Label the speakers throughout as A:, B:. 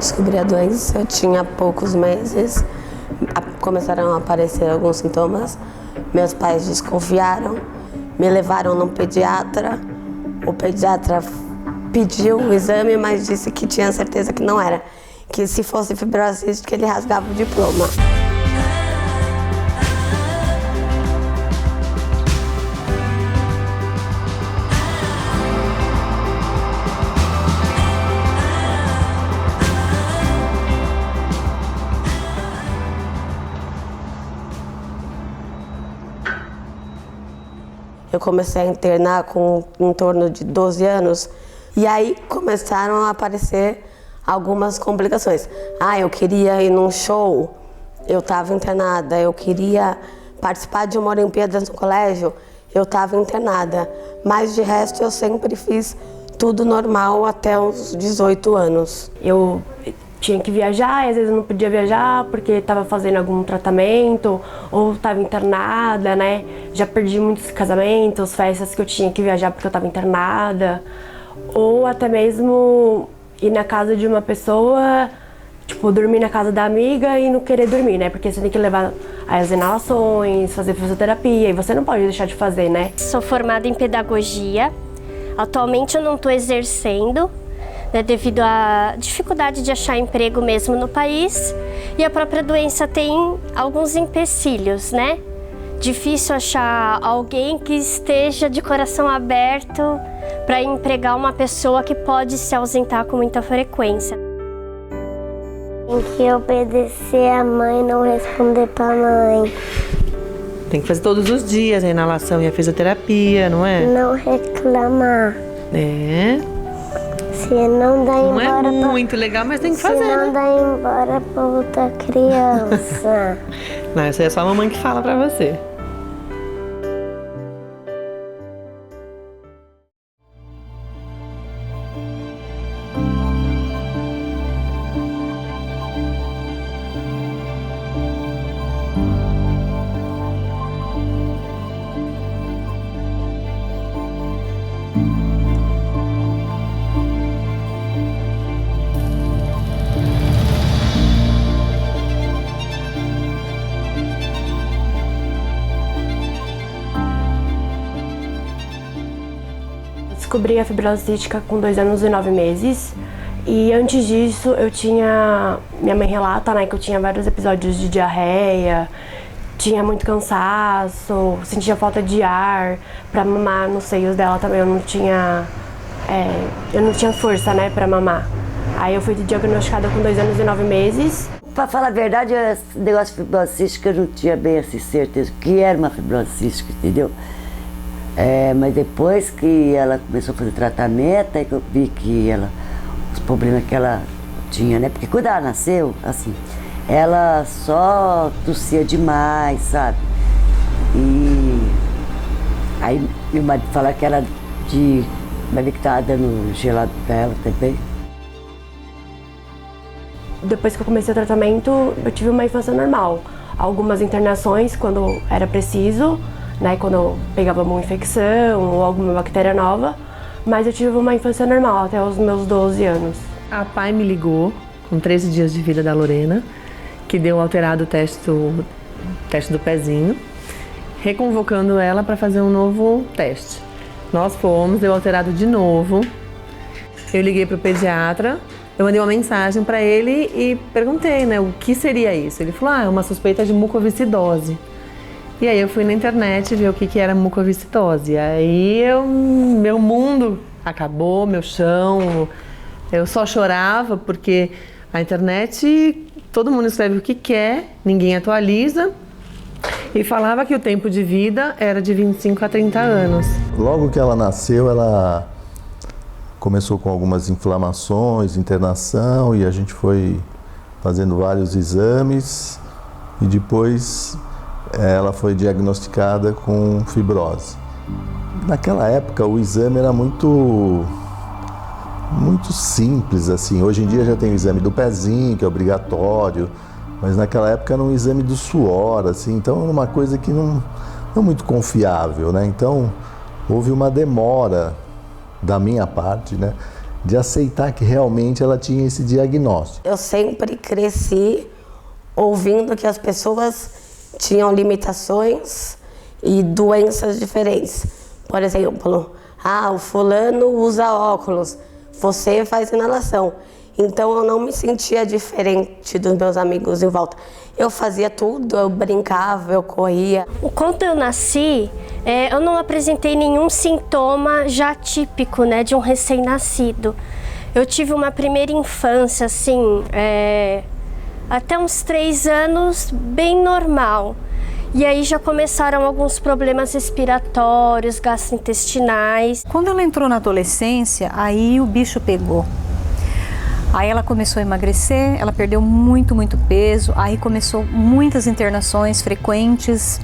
A: descobri a doença, eu tinha poucos meses, começaram a aparecer alguns sintomas. Meus pais desconfiaram, me levaram num pediatra. O pediatra pediu o exame, mas disse que tinha certeza que não era, que se fosse fibrose cística ele rasgava o diploma. Eu comecei a internar com em torno de 12 anos e aí começaram a aparecer algumas complicações. Eu queria ir num show, eu estava internada. Eu queria participar de uma Olimpíadas no colégio, eu estava internada. Mas de resto eu sempre fiz tudo normal até os 18 anos.
B: Eu tinha que viajar e às vezes eu não podia viajar porque estava fazendo algum tratamento ou estava internada, né? Já perdi muitos casamentos, festas que eu tinha que viajar porque eu estava internada. Ou até mesmo ir na casa de uma pessoa, tipo, dormir na casa da amiga e não querer dormir, né? Porque você tem que levar as inalações, fazer fisioterapia e você não pode deixar de fazer, né?
C: Sou formada em pedagogia. Atualmente eu não estou exercendo, né, devido à dificuldade de achar emprego mesmo no país, e a própria doença tem alguns empecilhos, né? Difícil achar alguém que esteja de coração aberto para empregar uma pessoa que pode se ausentar com muita frequência.
D: Tem que obedecer a mãe e não responder para a mãe.
E: Tem que fazer todos os dias a inalação e a fisioterapia, não é?
D: Não reclamar.
E: É.
D: Se não dá
E: Não
D: embora.
E: é muito legal, mas tem que fazer,
D: Se não
E: né?
D: dá embora pra outra criança.
E: Não, isso aí é só a mamãe que fala pra você.
B: Descobri a fibrose cística com 2 anos e 9 meses. E antes disso eu tinha, minha mãe relata, né, que eu tinha vários episódios de diarreia, tinha muito cansaço, sentia falta de ar para mamar nos seios dela também. Eu não tinha força, né, para mamar. Aí eu fui diagnosticada com 2 anos e 9 meses.
F: Pra falar a verdade, esse negócio de fibrose cística eu não tinha bem assim certeza que era uma fibrose cística, entendeu? Mas depois que ela começou a fazer tratamento, aí que eu vi que os problemas que ela tinha, né? Porque quando ela nasceu, assim, ela só tossia demais, sabe? E aí meu marido falou que ela vai ver que tava dando gelado pra ela também.
B: Depois que eu comecei o tratamento, eu tive uma infância normal. Algumas internações quando era preciso, né, quando eu pegava uma infecção ou alguma bactéria nova, mas eu tive uma infância normal até os meus 12 anos.
E: A pai me ligou com 13 dias de vida da Lorena, que deu alterado o teste do pezinho, reconvocando ela para fazer um novo teste. Nós fomos, deu alterado de novo. Eu liguei para o pediatra, eu mandei uma mensagem para ele e perguntei, né, o que seria isso. Ele falou, é uma suspeita de mucoviscidose. E aí eu fui na internet ver o que era mucoviscidose. Aí meu mundo acabou, meu chão. Eu só chorava porque a internet, todo mundo escreve o que quer, ninguém atualiza. E falava que o tempo de vida era de 25 a 30 anos.
G: Logo que ela nasceu, ela começou com algumas inflamações, internação, e a gente foi fazendo vários exames e depois ela foi diagnosticada com fibrose. Naquela época o exame era muito simples, assim. Hoje em dia já tem o exame do pezinho, que é obrigatório, mas naquela época era um exame do suor, assim, então era uma coisa que não muito confiável, né? Então houve uma demora da minha parte, né? de aceitar que realmente ela tinha esse diagnóstico.
A: Eu sempre cresci ouvindo que as pessoas tinham limitações e doenças diferentes. Por exemplo, o fulano usa óculos, você faz inalação. Então eu não me sentia diferente dos meus amigos em volta. Eu fazia tudo, eu brincava, eu corria.
C: Quando eu nasci, eu não apresentei nenhum sintoma já típico, né, de um recém-nascido. Eu tive uma primeira infância, assim, até uns 3 anos, bem normal. E aí já começaram alguns problemas respiratórios, gastrointestinais.
H: Quando ela entrou na adolescência, aí o bicho pegou. Aí ela começou a emagrecer, ela perdeu muito peso, aí começou muitas internações frequentes,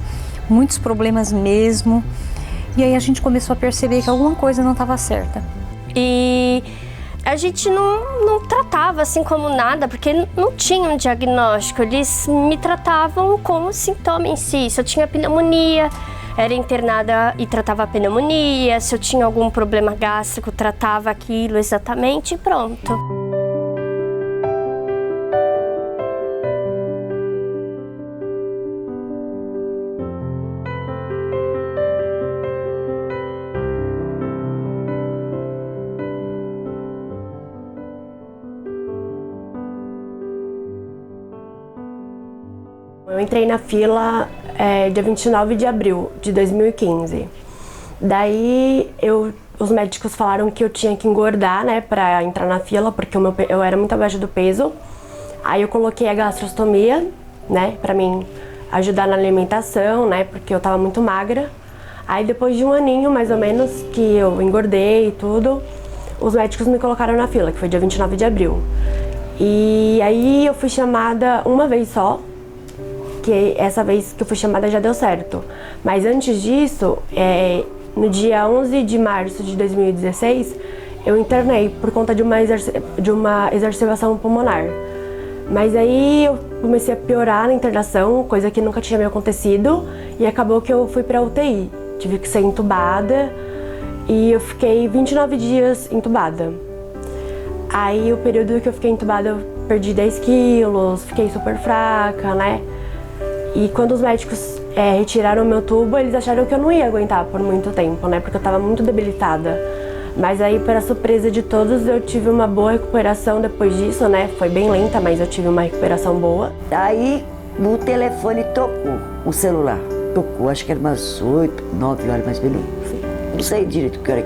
H: muitos problemas mesmo. E aí a gente começou a perceber que alguma coisa não estava certa.
C: E a gente não tratava assim como nada, porque não tinha um diagnóstico. Eles me tratavam com o sintoma em si. Se eu tinha pneumonia, era internada e tratava a pneumonia. Se eu tinha algum problema gástrico, tratava aquilo exatamente e pronto.
B: Eu entrei na fila dia 29 de abril de 2015. Daí os médicos falaram que eu tinha que engordar, né, pra entrar na fila, porque eu era muito abaixo do peso. Aí eu coloquei a gastrostomia, né, pra mim ajudar na alimentação, né, porque eu tava muito magra. Aí depois de um aninho, mais ou menos, que eu engordei e tudo, os médicos me colocaram na fila, que foi dia 29 de abril. E aí eu fui chamada uma vez só, que essa vez que eu fui chamada já deu certo. Mas antes disso, no dia 11 de março de 2016, eu internei por conta de uma exacerbação pulmonar. Mas aí eu comecei a piorar na internação, coisa que nunca tinha me acontecido, e acabou que eu fui pra UTI. Tive que ser entubada e eu fiquei 29 dias entubada. Aí o período que eu fiquei entubada eu perdi 10 quilos, fiquei super fraca, né? E quando os médicos retiraram o meu tubo, eles acharam que eu não ia aguentar por muito tempo, né? Porque eu tava muito debilitada. Mas aí, para surpresa de todos, eu tive uma boa recuperação depois disso, né? Foi bem lenta, mas eu tive uma recuperação boa.
F: Aí o telefone tocou, o celular tocou, acho que era umas 8, 9 horas mais ou menos. Não sei direito que hora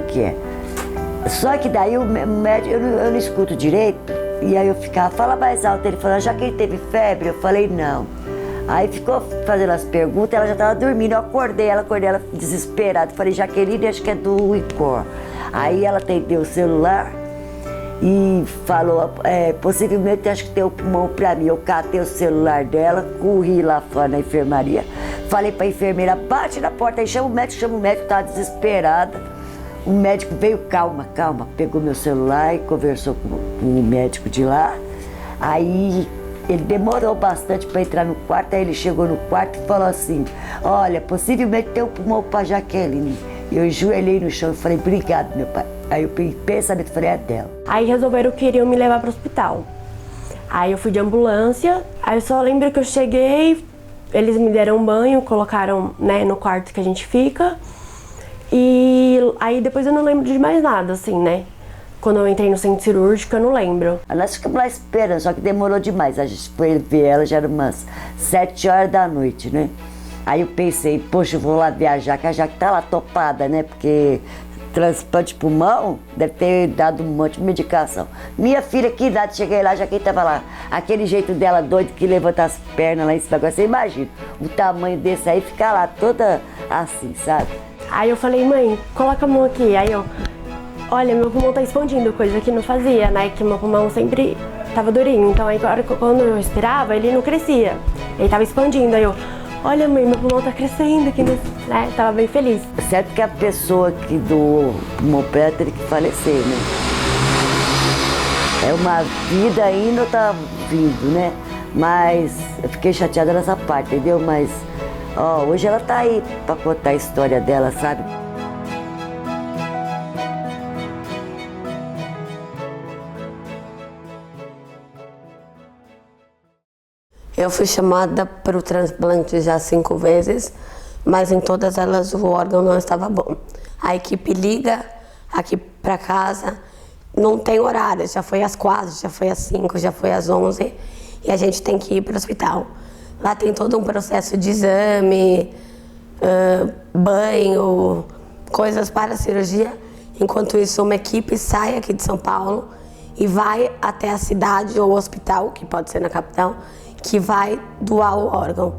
F: que é. Só que daí o médico, eu não escuto direito, e aí eu ficava, fala mais alto, ele falou, já que ele teve febre? Eu falei, não. Aí ficou fazendo as perguntas, ela já estava dormindo, eu acordei ela desesperada. Falei, Jaqueline, acho que é do ICOR. Aí ela atendeu o celular e falou, possivelmente acho que tem o pulmão para mim. Eu catei o celular dela, corri lá fora na enfermaria, falei para a enfermeira, bate na porta aí, chama o médico, estava desesperada. O médico veio, calma, pegou meu celular e conversou com o médico de lá. Aí ele demorou bastante para entrar no quarto, aí ele chegou no quarto e falou assim, olha, possivelmente tem um pulmão para Jaqueline. Eu ajoelhei no chão e falei, obrigado, meu pai. Aí eu pensamento, falei, é dela.
B: Aí resolveram que iriam me levar para o hospital. Aí eu fui de ambulância, aí eu só lembro que eu cheguei, eles me deram um banho, colocaram, né, no quarto que a gente fica. E aí depois eu não lembro de mais nada, assim, né? Quando eu entrei no centro cirúrgico, eu não lembro.
F: Nós ficamos lá esperando, só que demorou demais. A gente foi ver ela, já era umas 7 horas da noite, né? Aí eu pensei, poxa, eu vou lá viajar, que a Jaque tá lá topada, né? Porque transplante de pulmão deve ter dado um monte de medicação. Minha filha, que idade, cheguei lá, Jaque tava lá. Aquele jeito dela doido que levanta as pernas lá em cima. Agora você imagina, o tamanho desse aí, ficar lá toda assim, sabe?
B: Aí eu falei, mãe, coloca a mão aqui. Aí eu, olha, meu pulmão tá expandindo, coisa que não fazia, né? Que meu pulmão sempre tava durinho. Então aí quando eu respirava, ele não crescia. Ele tava expandindo. Aí eu, olha, mãe, meu pulmão tá crescendo aqui, né? Tava bem feliz.
F: Certo que a pessoa que doou o pulmão pra ela teve que falecer, né? É uma vida ainda tá vindo, né? Mas eu fiquei chateada nessa parte, entendeu? Mas hoje ela tá aí pra contar a história dela, sabe?
A: Eu fui chamada para o transplante já 5 vezes, mas em todas elas o órgão não estava bom. A equipe liga aqui para casa, não tem horário, já foi às 4, já foi às 5, já foi às 11 e a gente tem que ir para o hospital. Lá tem todo um processo de exame, banho, coisas para a cirurgia. Enquanto isso, uma equipe sai aqui de São Paulo e vai até a cidade ou hospital, que pode ser na capital, que vai doar o órgão.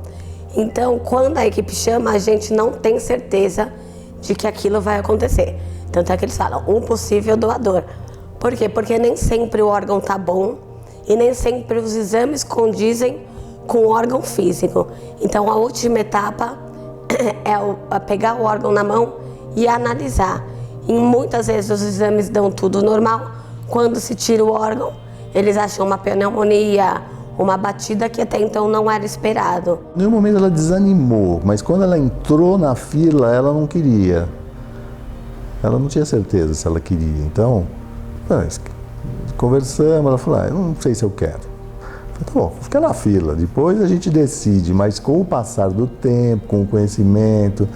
A: Então, quando a equipe chama, a gente não tem certeza de que aquilo vai acontecer. Tanto é que eles falam, um possível doador. Por quê? Porque nem sempre o órgão está bom e nem sempre os exames condizem com o órgão físico. Então, a última etapa é pegar o órgão na mão e analisar. E muitas vezes os exames dão tudo normal. Quando se tira o órgão, eles acham uma pneumonia, uma batida que até então não era esperado.
G: Em um momento ela desanimou, mas quando ela entrou na fila, ela não queria. Ela não tinha certeza se ela queria. Então, conversamos, ela falou, eu não sei se eu quero. Eu falei, tá bom, fica na fila, depois a gente decide. Mas com o passar do tempo, com o conhecimento,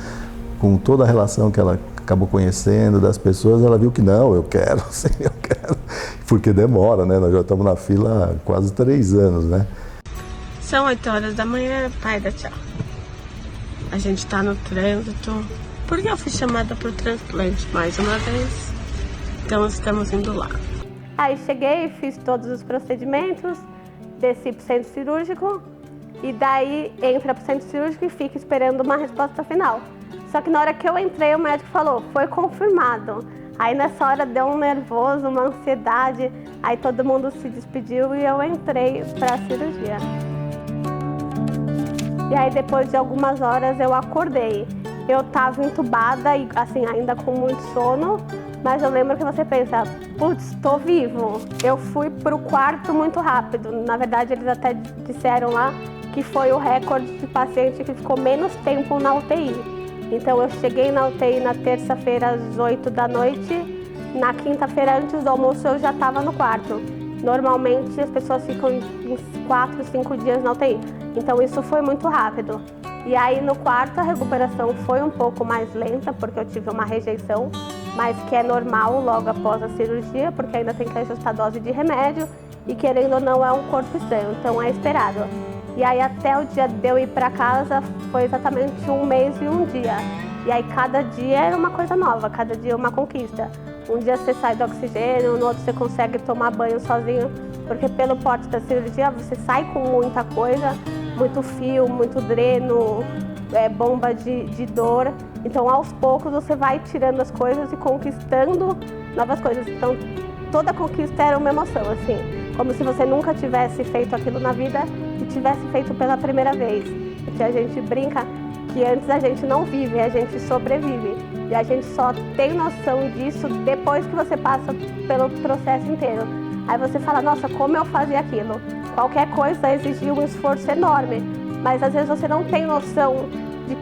G: com toda a relação que ela acabou conhecendo das pessoas, ela viu que não, eu quero, sim, eu quero. Porque demora, né? Nós já estamos na fila há quase 3 anos, né?
A: São 8 horas da manhã, pai da tchau. A gente tá no trânsito, porque eu fui chamada por transplante mais uma vez. Então estamos indo lá. Aí cheguei, fiz todos os procedimentos, desci pro centro cirúrgico e daí entra pro centro cirúrgico e fica esperando uma resposta final. Só que na hora que eu entrei, o médico falou, foi confirmado. Aí nessa hora deu um nervoso, uma ansiedade, aí todo mundo se despediu e eu entrei para a cirurgia. E aí depois de algumas horas eu acordei. Eu estava entubada e assim, ainda com muito sono, mas eu lembro que você pensa, putz, tô vivo. Eu fui pro quarto muito rápido. Na verdade, eles até disseram lá que foi o recorde de paciente que ficou menos tempo na UTI. Então eu cheguei na UTI na terça-feira às 8 da noite, na quinta-feira antes do almoço eu já estava no quarto. Normalmente as pessoas ficam uns 4, 5 dias na UTI, então isso foi muito rápido. E aí no quarto a recuperação foi um pouco mais lenta, porque eu tive uma rejeição, mas que é normal logo após a cirurgia, porque ainda tem que ajustar a dose de remédio e querendo ou não é um corpo estranho, então é esperado. E aí até o dia de eu ir para casa foi exatamente 1 mês e 1 dia. E aí cada dia era uma coisa nova, cada dia uma conquista. Um dia você sai do oxigênio, no outro você consegue tomar banho sozinho, porque pelo porte da cirurgia você sai com muita coisa, muito fio, muito dreno, bomba de dor. Então aos poucos você vai tirando as coisas e conquistando novas coisas. Então toda conquista era uma emoção, assim, como se você nunca tivesse feito aquilo na vida e tivesse feito pela primeira vez. Porque a gente brinca que antes a gente não vive, a gente sobrevive. E a gente só tem noção disso depois que você passa pelo processo inteiro. Aí você fala, nossa, como eu fazia aquilo? Qualquer coisa exigia um esforço enorme, mas às vezes você não tem noção de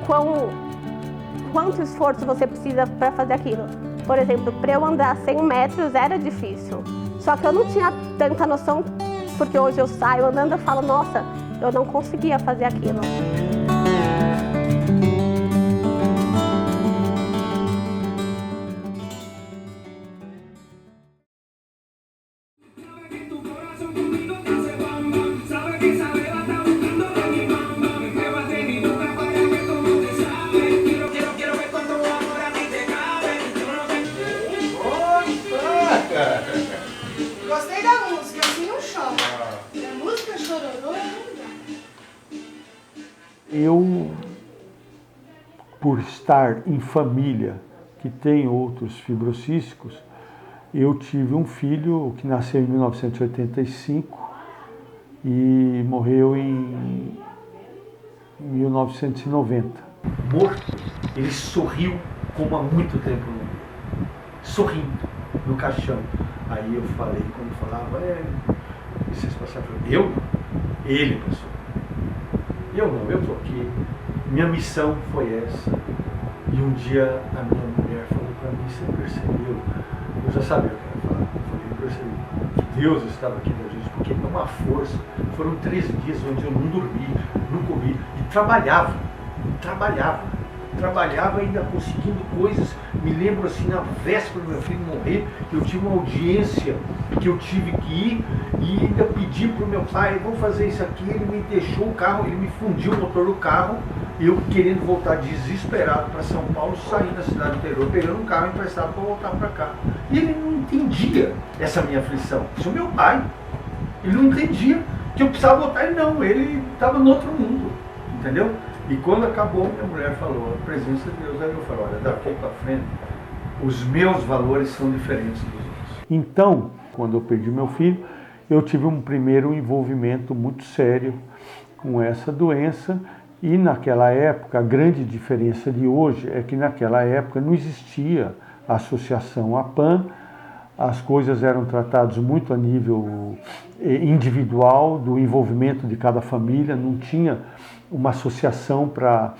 A: quanto esforço você precisa para fazer aquilo. Por exemplo, para eu andar 100 metros era difícil. Só que eu não tinha tanta noção, porque hoje eu saio andando e falo, nossa, eu não conseguia fazer aquilo.
I: Gostei da música, assim não chora. A música chororô não dá.
J: Eu, por estar em família que tem outros fibrocísticos, eu tive um filho que nasceu em 1985 e morreu em 1990. Morto, ele sorriu como há muito tempo, sorrindo no caixão. Aí eu falei, quando falava, vocês passaram, eu? Ele passou. Eu não, eu tô aqui. Minha missão foi essa. E um dia a minha mulher falou para mim, você percebeu? Eu já sabia o que ela ia falar. Eu falei, eu percebi que Deus estava aqui da gente porque é uma força. Foram 13 dias onde eu não dormi, não comi e trabalhava ainda conseguindo coisas. Me lembro assim, na véspera do meu filho morrer, eu tive uma audiência que eu tive que ir e ainda pedi para o meu pai, vamos fazer isso aqui. Ele me deixou o carro, ele me fundiu o motor do carro, eu querendo voltar desesperado para São Paulo, saindo da cidade interior, pegando um carro emprestado para voltar para cá. E ele não entendia essa minha aflição. Isso é meu pai. Ele não entendia que eu precisava voltar, ele estava no outro mundo, entendeu? E quando acabou, minha mulher falou, a presença de Deus, aí eu falei, olha, daqui para frente, os meus valores são diferentes dos outros. Então, quando eu perdi meu filho, eu tive um primeiro envolvimento muito sério com essa doença. E naquela época, a grande diferença de hoje é que naquela época não existia a associação APAN, as coisas eram tratadas muito a nível individual, do envolvimento de cada família, não tinha uma associação para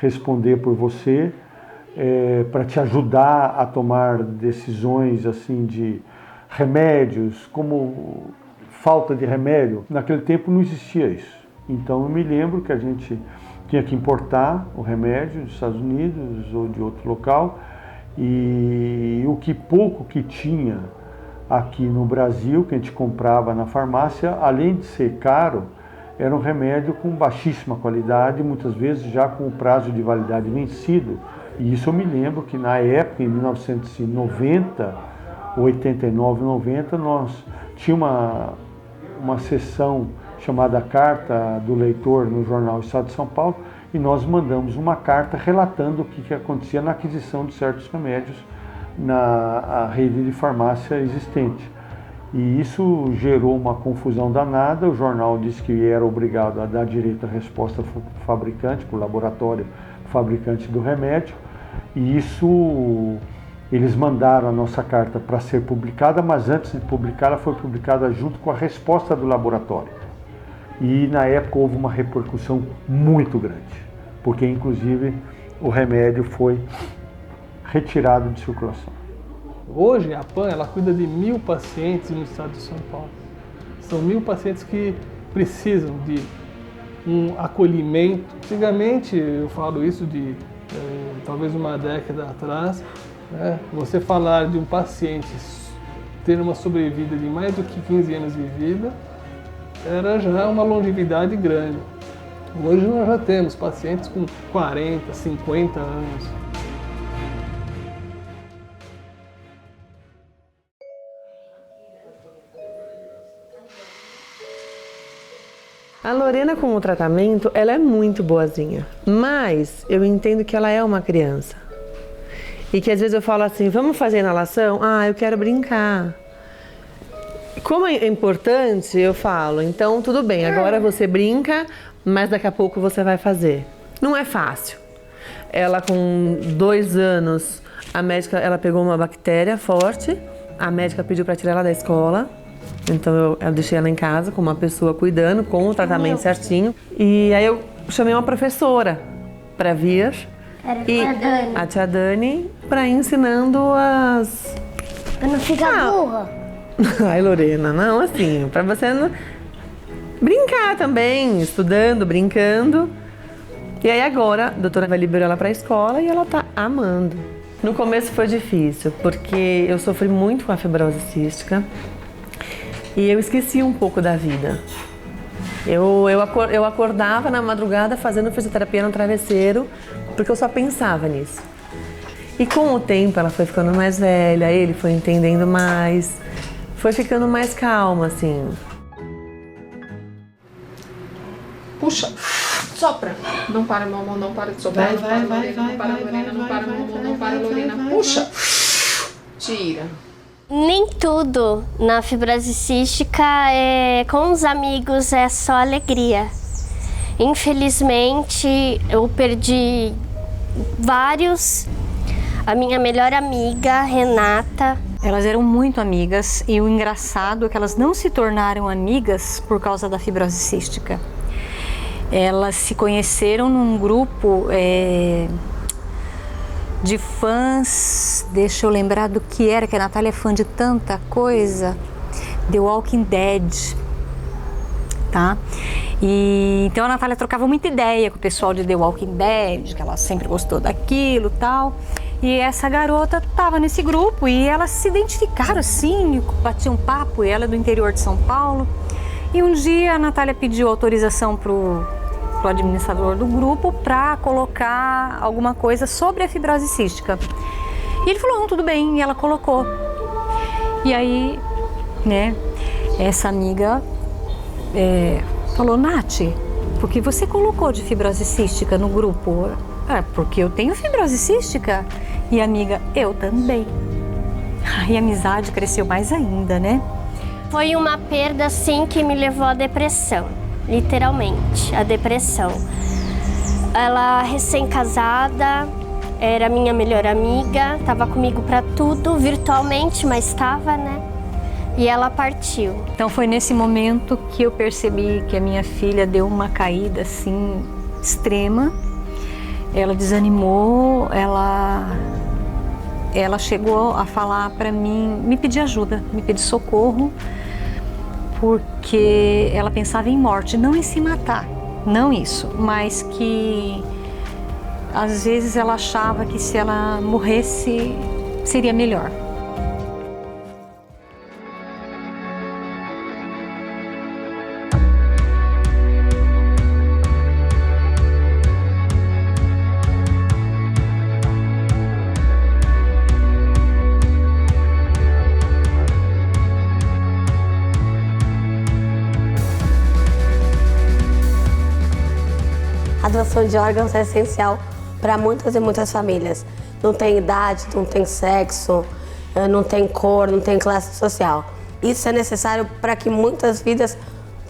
J: responder por você, para te ajudar a tomar decisões assim de remédios, como falta de remédio. Naquele tempo não existia isso. Então eu me lembro que a gente tinha que importar o remédio dos Estados Unidos ou de outro local, e o que pouco que tinha aqui no Brasil, que a gente comprava na farmácia, além de ser caro, era um remédio com baixíssima qualidade, muitas vezes já com o prazo de validade vencido. E isso eu me lembro que na época, em 1990, 89, 90, nós tínhamos uma sessão chamada Carta do Leitor no jornal Estado de São Paulo, e nós mandamos uma carta relatando o que acontecia na aquisição de certos remédios na rede de farmácia existente. E isso gerou uma confusão danada. O jornal disse que era obrigado a dar direito à resposta para o fabricante, para o laboratório fabricante do remédio, e isso eles mandaram a nossa carta para ser publicada, mas antes de publicar, ela foi publicada junto com a resposta do laboratório. E na época houve uma repercussão muito grande, porque inclusive o remédio foi retirado de circulação.
K: Hoje a APAN ela cuida de 1.000 pacientes no estado de São Paulo. São 1.000 pacientes que precisam de um acolhimento. Antigamente, eu falo isso de talvez uma década atrás, né? Você falar de um paciente ter uma sobrevida de mais do que 15 anos de vida era já uma longevidade grande. Hoje nós já temos pacientes com 40, 50 anos.
E: A Lorena, com o tratamento, ela é muito boazinha, mas eu entendo que ela é uma criança. E que às vezes eu falo assim, vamos fazer inalação? Ah, eu quero brincar. Como é importante, eu falo, então tudo bem, agora você brinca, mas daqui a pouco você vai fazer. Não é fácil. Ela com 2 anos, a médica, ela pegou uma bactéria forte, a médica pediu para tirar ela da escola. Então eu deixei ela em casa com uma pessoa cuidando, com o tratamento certinho. E aí eu chamei uma professora para vir.
D: Era
E: a tia Dani, para ir ensinando as...
D: Pra não ficar burra.
E: Ai, Lorena, não, assim, para você não... brincar também, estudando, brincando. E aí agora a doutora vai liberar ela para a escola e ela tá amando. No começo foi difícil, porque eu sofri muito com a fibrose cística. E eu esqueci um pouco da vida. Eu acordava na madrugada fazendo fisioterapia no travesseiro, porque eu só pensava nisso. E com o tempo ela foi ficando mais velha, ele foi entendendo mais, foi ficando mais calma, assim.
I: Puxa, sopra. Não para, meu amor, não para de soprar. Vai, Lorena, não para, meu amor, não para, Lorena. Puxa, tira.
C: Nem tudo na fibrose cística com os amigos é só alegria. Infelizmente, eu perdi vários. A minha melhor amiga, Renata.
H: Elas eram muito amigas e o engraçado é que elas não se tornaram amigas por causa da fibrose cística. Elas se conheceram num grupo de fãs, deixa eu lembrar do que a Natália é fã de tanta coisa, The Walking Dead. tá? E então a Natália trocava muita ideia com o pessoal de The Walking Dead, que ela sempre gostou daquilo, tal. E essa garota estava nesse grupo e elas se identificaram assim, batiam um papo, e ela é do interior de São Paulo. E um dia a Natália pediu autorização pro administrador do grupo para colocar alguma coisa sobre a fibrose cística. E ele falou, não, tudo bem, e ela colocou. E aí, né, essa amiga falou, Nath, por que você colocou de fibrose cística no grupo? Porque eu tenho fibrose cística. E a amiga, eu também. E a amizade cresceu mais ainda, né?
C: Foi uma perda, assim, que me levou à depressão. Literalmente, a depressão. Ela, recém-casada, era minha melhor amiga, estava comigo para tudo, virtualmente, mas estava, né? E ela partiu.
H: Então foi nesse momento que eu percebi que a minha filha deu uma caída, assim, extrema. Ela desanimou, ela chegou a falar para mim, me pedir ajuda, me pedir socorro, porque ela pensava em morte, não em se matar, não isso, mas que às vezes ela achava que se ela morresse seria melhor.
A: A doação de órgãos é essencial para muitas e muitas famílias. Não tem idade, não tem sexo, não tem cor, não tem classe social. Isso é necessário para que muitas vidas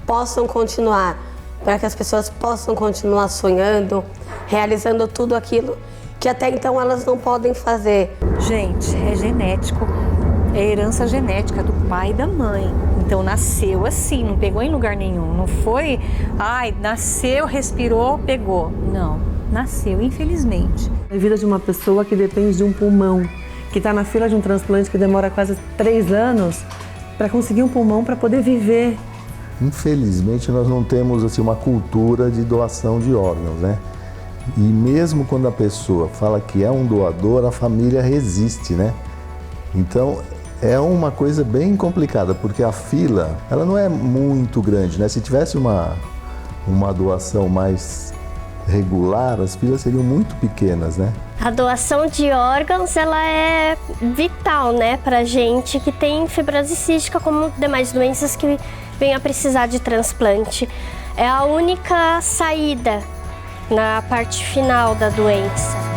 A: possam continuar, para que as pessoas possam continuar sonhando, realizando tudo aquilo que até então elas não podem fazer.
H: Gente, é genético, é herança genética do pai e da mãe. Então nasceu assim, não pegou em lugar nenhum, não foi, nasceu, respirou, pegou. Não, nasceu, infelizmente.
E: A vida de uma pessoa que depende de um pulmão, que está na fila de um transplante que demora quase 3 anos para conseguir um pulmão para poder viver.
G: Infelizmente nós não temos assim, uma cultura de doação de órgãos, né? E mesmo quando a pessoa fala que é um doador, a família resiste, né? Então é uma coisa bem complicada, porque a fila, ela não é muito grande, né? Se tivesse uma doação mais regular, as filas seriam muito pequenas, né?
C: A doação de órgãos, ela é vital, né, pra gente que tem fibrose cística, como demais doenças que vêm a precisar de transplante. É a única saída na parte final da doença.